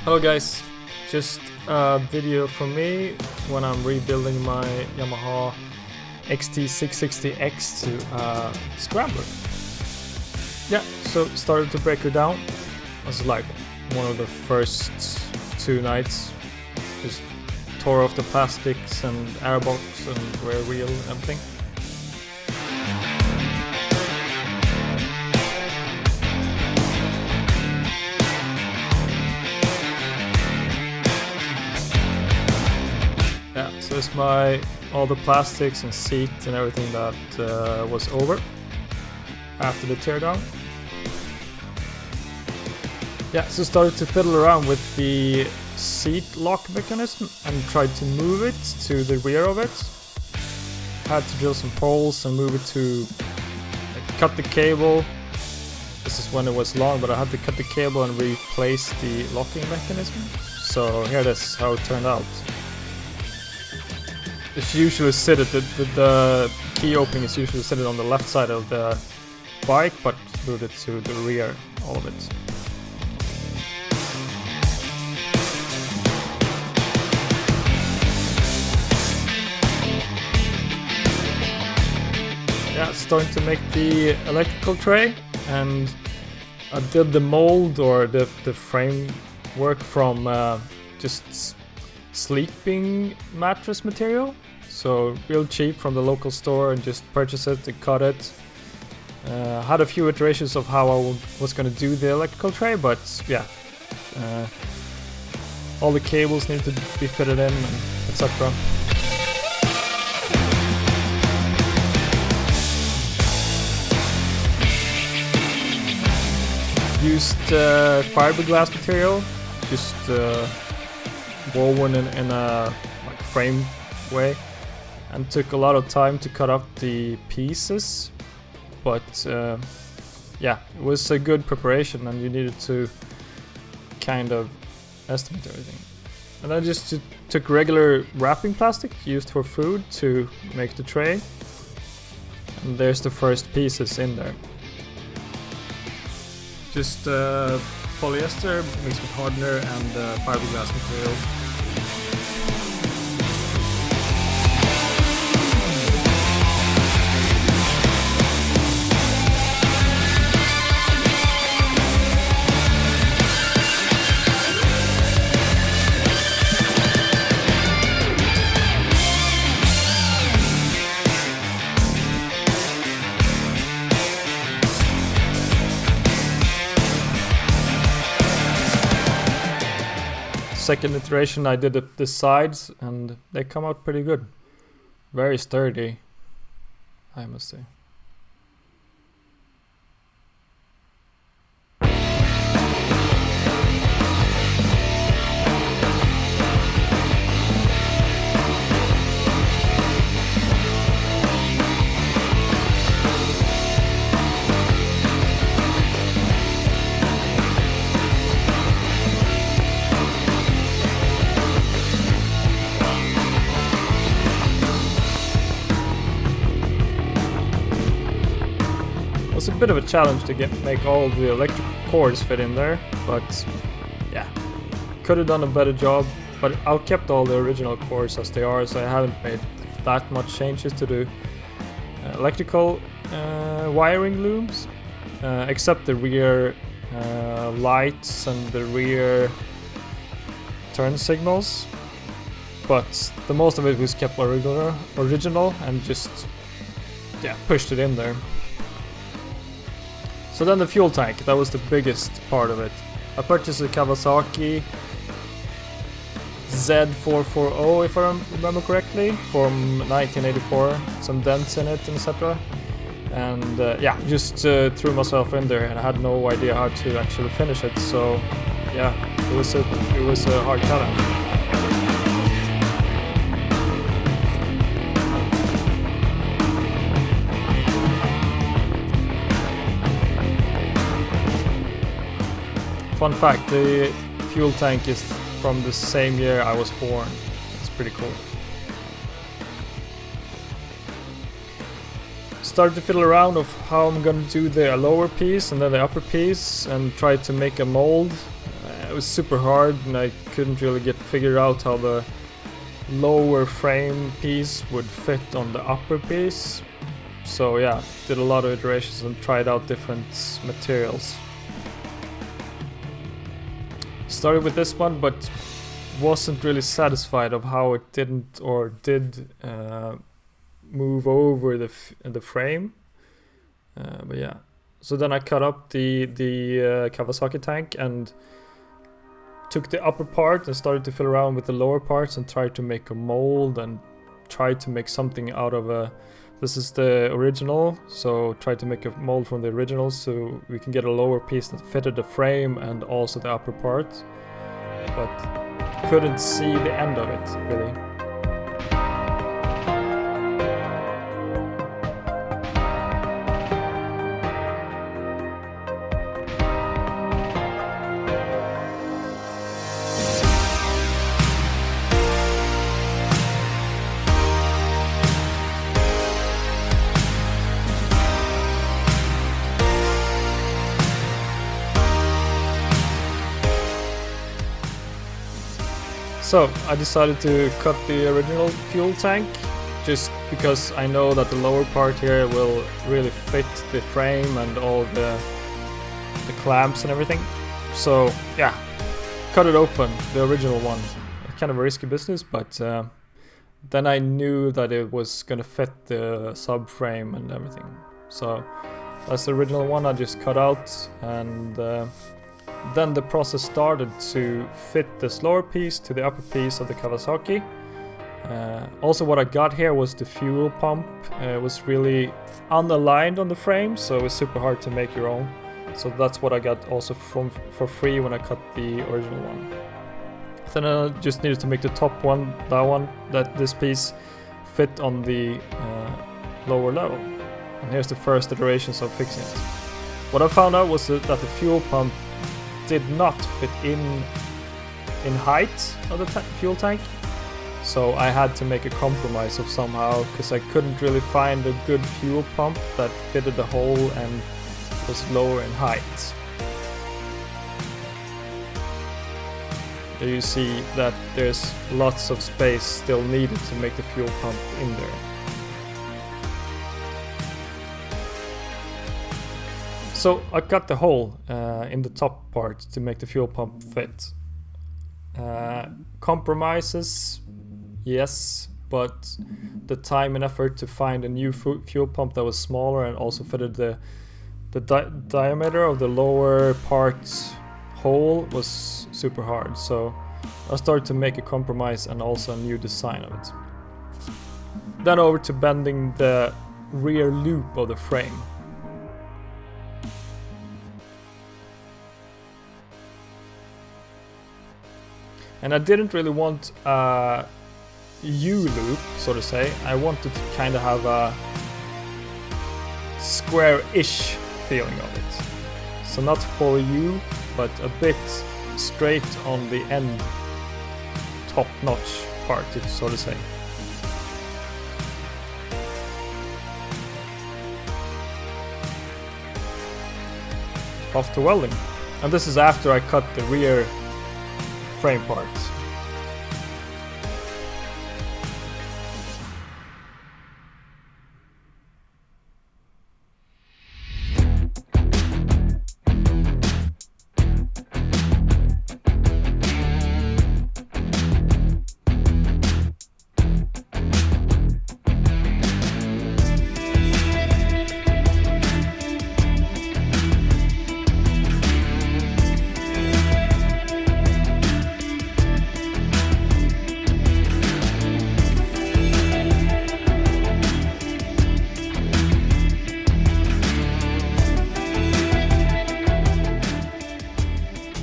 Hello guys, just a video from me when I'm rebuilding my Yamaha xt660x to Scrambler. Yeah, so started to break her down. It was like one of the first 2 nights. Just tore off the plastics and airbox and rear wheel and everything. Yeah, so it's all the plastics and seat and everything that was over after the teardown. Yeah, so started to fiddle around with the seat lock mechanism and tried to move it to the rear of it. Had to drill some holes and move it to cut the cable. This is when it was long, but I had to cut the cable and replace the locking mechanism. So here that's how it turned out. It's usually seated, the key opening is usually seated on the left side of the bike, but moved it to the rear, all of it. Yeah, starting to make the electrical tray, and I did the mold or the framework from just sleeping mattress material. So real cheap from the local store, and just purchase it and cut it. Had a few iterations of how I was going to do the electrical tray, but yeah, all the cables need to be fitted in, and etc. Used fiberglass material, just woven in a like frame way, and took a lot of time to cut up the pieces, but yeah, it was a good preparation, and you needed to kind of estimate everything. And I just took regular wrapping plastic used for food to make the tray, and there's the first pieces in there. Just polyester mixed with hardener and fiberglass material. Second iteration I did the sides, and they come out pretty good. Very sturdy, I must say. It's a bit of a challenge to make all the electrical cords fit in there, but yeah, could have done a better job. But I kept all the original cords as they are, so I haven't made that much changes to the electrical wiring looms, except the rear lights and the rear turn signals. But the most of it was kept original and just pushed it in there. So then the fuel tank, that was the biggest part of it. I purchased a Kawasaki Z440, if I remember correctly, from 1984. Some dents in it, etc. And yeah, just threw myself in there, and I had no idea how to actually finish it. So yeah, it was a hard challenge. Fun fact, the fuel tank is from the same year I was born. It's pretty cool. Started to fiddle around of how I'm gonna do the lower piece and then the upper piece, and try to make a mold. It was super hard, and I couldn't really get figured out how the lower frame piece would fit on the upper piece. So yeah, did a lot of iterations and tried out different materials. Started with this one, but wasn't really satisfied of how it didn't or did move over the frame. But yeah, so then I cut up the Kawasaki tank and took the upper part and started to fill around with the lower parts and tried to make a mold and tried to make something out of a... This is the original, so tried to make a mold from the original so we can get a lower piece that fitted the frame and also the upper part, but couldn't see the end of it really. So I decided to cut the original fuel tank just because I know that the lower part here will really fit the frame and all the clamps and everything. So yeah, cut it open, the original one. Kind of a risky business, but then I knew that it was gonna fit the subframe and everything. So that's the original one I just cut out, and then the process started to fit this lower piece to the upper piece of the Kawasaki. Also what I got here was the fuel pump. It was really unaligned on the frame, so it was super hard to make your own. So that's what I got also for free when I cut the original one. Then I just needed to make the top one, this piece, fit on the lower level. And here's the first iterations of fixing it. What I found out was that the fuel pump did not fit in height of the fuel tank, so I had to make a compromise of somehow, because I couldn't really find a good fuel pump that fitted the hole and was lower in height. There you see that there's lots of space still needed to make the fuel pump in there. So I cut the hole in the top part to make the fuel pump fit. Compromises, yes, but the time and effort to find a new fuel pump that was smaller and also fitted the diameter of the lower part hole was super hard. So I started to make a compromise and also a new design of it. Then over to bending the rear loop of the frame. And I didn't really want a U-loop, so to say. I wanted to kind of have a square-ish feeling of it. So not full U, but a bit straight on the end, top-notch part, so to say. Off to welding. And this is after I cut the rear frame parts.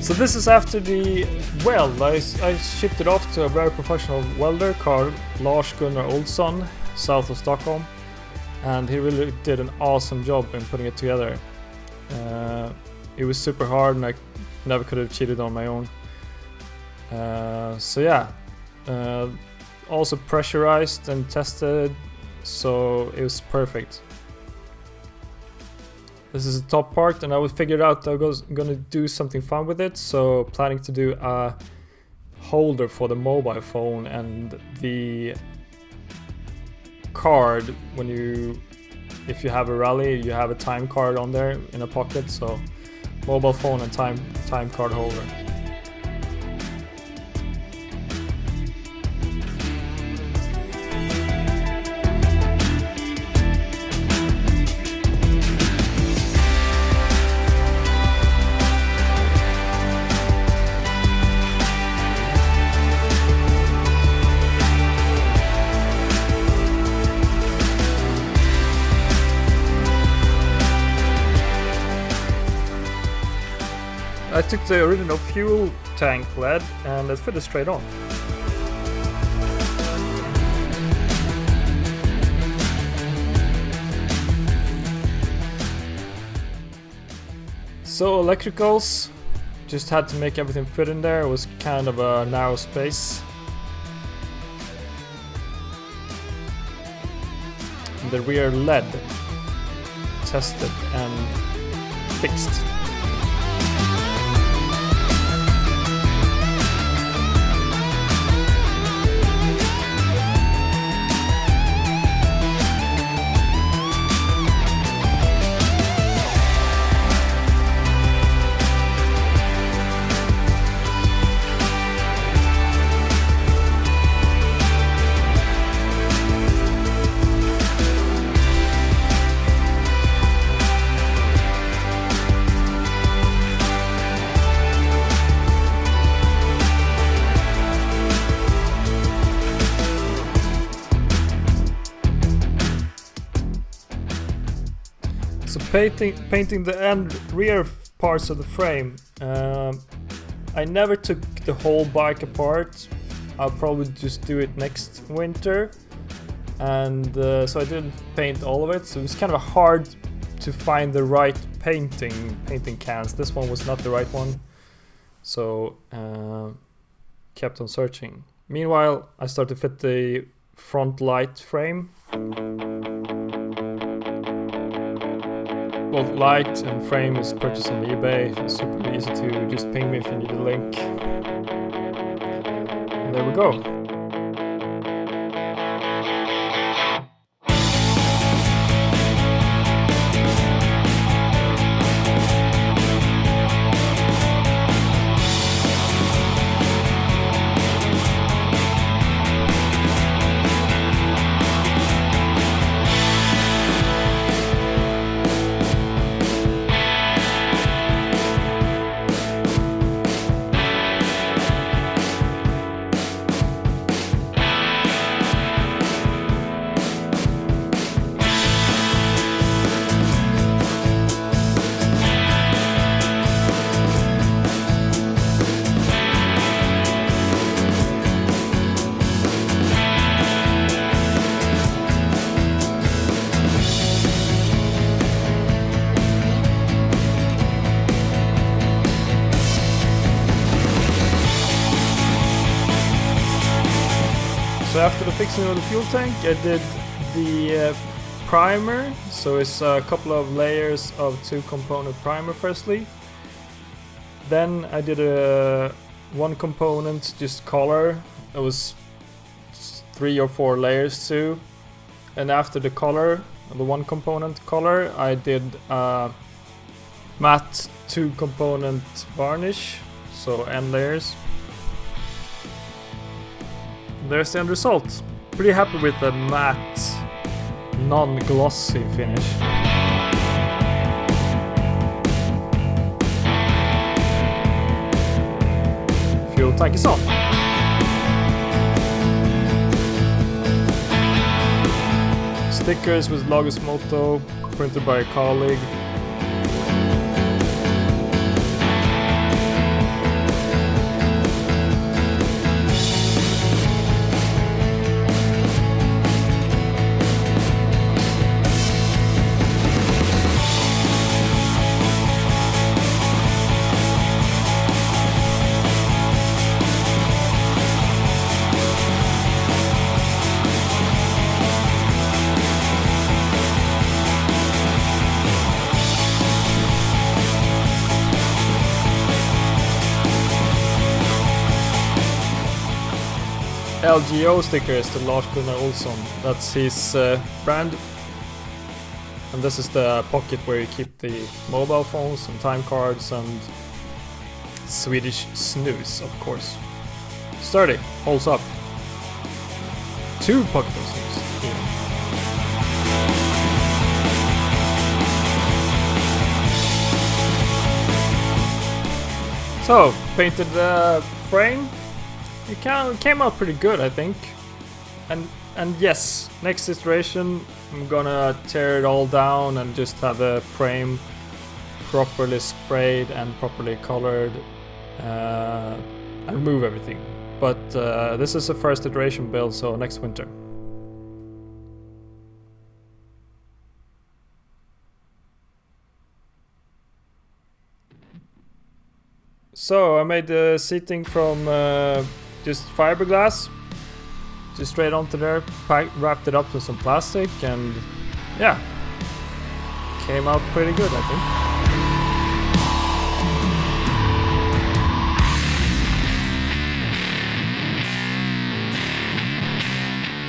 So this is after the weld. I shipped it off to a very professional welder called Lars Gunnar Olsson, south of Stockholm, and he really did an awesome job in putting it together. It was super hard and I never could have cheated on my own. So yeah, also pressurized and tested, so it was perfect. This is the top part, and I figured out I was gonna do something fun with it, so planning to do a holder for the mobile phone and the card. When if you have a rally, you have a time card on there in a pocket, so mobile phone and time card holder. I took the original fuel tank LED and it fitted straight on. So electricals, just had to make everything fit in there. It was kind of a narrow space. And the rear LED tested and fixed. So painting the rear parts of the frame. I never took the whole bike apart. I'll probably just do it next winter. And so I didn't paint all of it. So it was kind of hard to find the right painting cans. This one was not the right one. So kept on searching. Meanwhile, I started to fit the front light frame. Both light and frame is purchased on eBay. It's super easy to just ping me if you need a link. And there we go. So after the fixing of the fuel tank, I did the primer. So it's a couple of layers of 2-component primer firstly. Then I did a 1-component just color. It was 3 or 4 layers too. And after the color, the 1-component color, I did a matte 2-component varnish. So end layers. There's the end result. Pretty happy with the matte, non-glossy finish. Fuel tank is on. Stickers with Lagos Moto, printed by a colleague. LGO sticker is the Lars Gunnar Olsson. That's his brand. And this is the pocket where you keep the mobile phones and time cards and Swedish snus, of course. Sturdy, holds up. 2 pocket of snus. Yeah. So, painted the frame. It came out pretty good, I think. And yes, next iteration I'm gonna tear it all down and just have the frame properly sprayed and properly colored and remove everything. But this is a first iteration build, so next winter. So I made the seating from just fiberglass, just straight onto there, wrapped it up with some plastic, and yeah, came out pretty good, I think.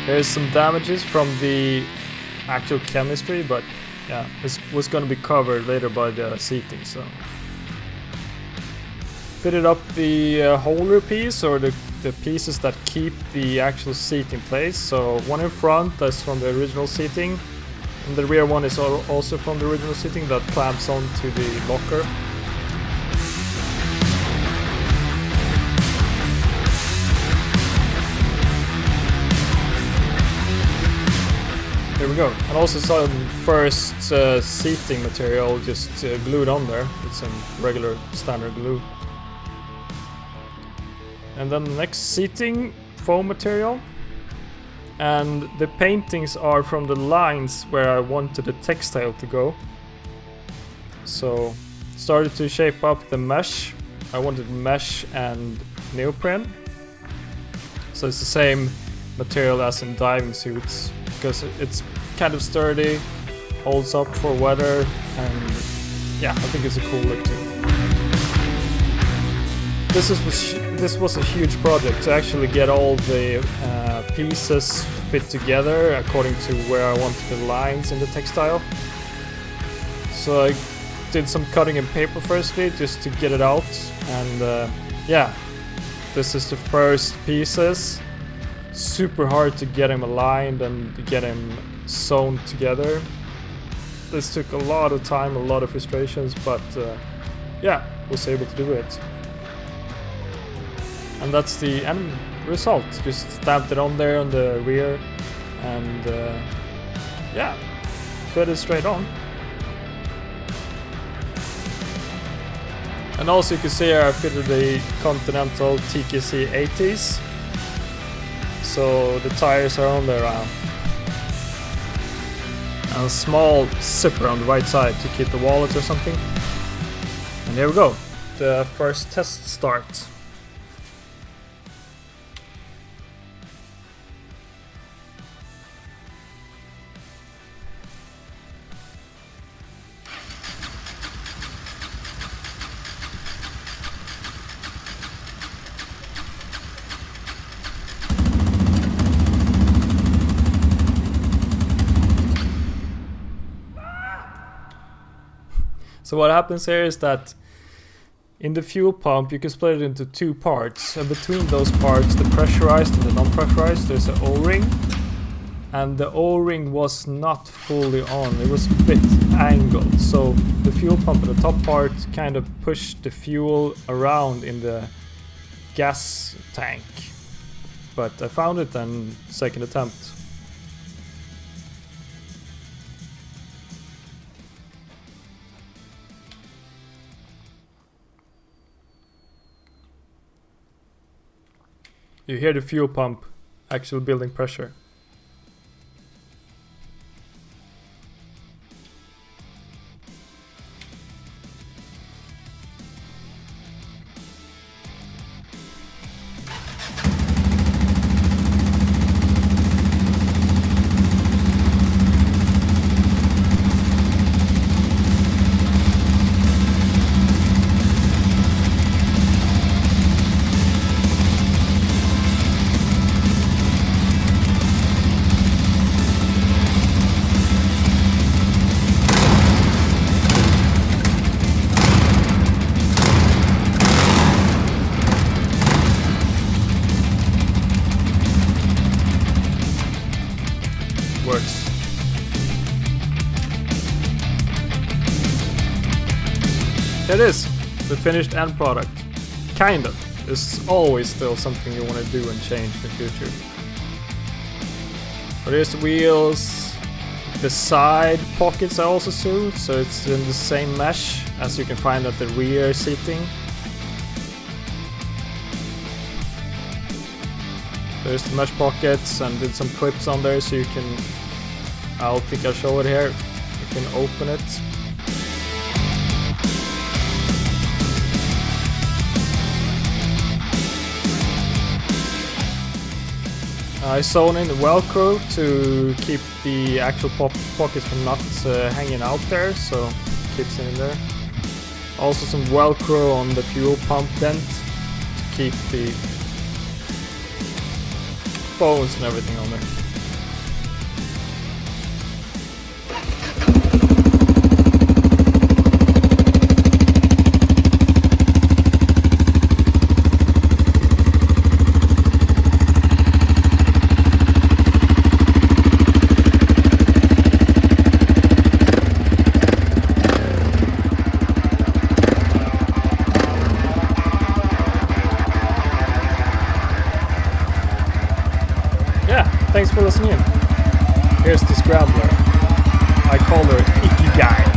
There's some damages from the actual chemistry, but yeah, this was going to be covered later by the seating, so. Fitted up the holder piece, or the pieces that keep the actual seat in place. So one in front, that's from the original seating, and the rear one is also from the original seating that clamps onto the locker. There we go. And also some first seating material just glued on there with some regular standard glue. And then the next seating, foam material. And the paintings are from the lines where I wanted the textile to go. So started to shape up the mesh. I wanted mesh and neoprene. So it's the same material as in diving suits, because it's kind of sturdy, holds up for weather, and yeah, I think it's a cool look too. This was a huge project to actually get all the pieces fit together according to where I wanted the lines in the textile. So I did some cutting in paper firstly just to get it out, and yeah, this is the first pieces. Super hard to get them aligned and get them sewn together. This took a lot of time, a lot of frustrations, but yeah, was able to do it. And that's the end result. Just stamped it on there on the rear, and yeah, fit it straight on. And also you can see here I fitted the Continental TKC 80s. So the tires are on there now. And a small zipper on the right side to keep the wallet or something. And here we go, the first test start. So what happens here is that in the fuel pump you can split it into 2 parts, and between those parts, the pressurized and the non-pressurized, there's an O-ring, and the O-ring was not fully on, it was a bit angled, so the fuel pump in the top part kind of pushed the fuel around in the gas tank, but I found it on second attempt. You hear the fuel pump actually building pressure. it is the finished end product. Kind of. There's always still something you want to do and change in the future. But here's the wheels. The side pockets are also sewed, so it's in the same mesh as you can find at the rear seating. There's the mesh pockets, and did some clips on there so you can, I think I'll show it here. You can open it. I sewn in the Velcro to keep the actual pockets from not hanging out there, so it keeps it in there. Also some Velcro on the fuel pump dent to keep the phones and everything on there. Thanks for listening in. Here's the Scrambler. I call her Ikigai.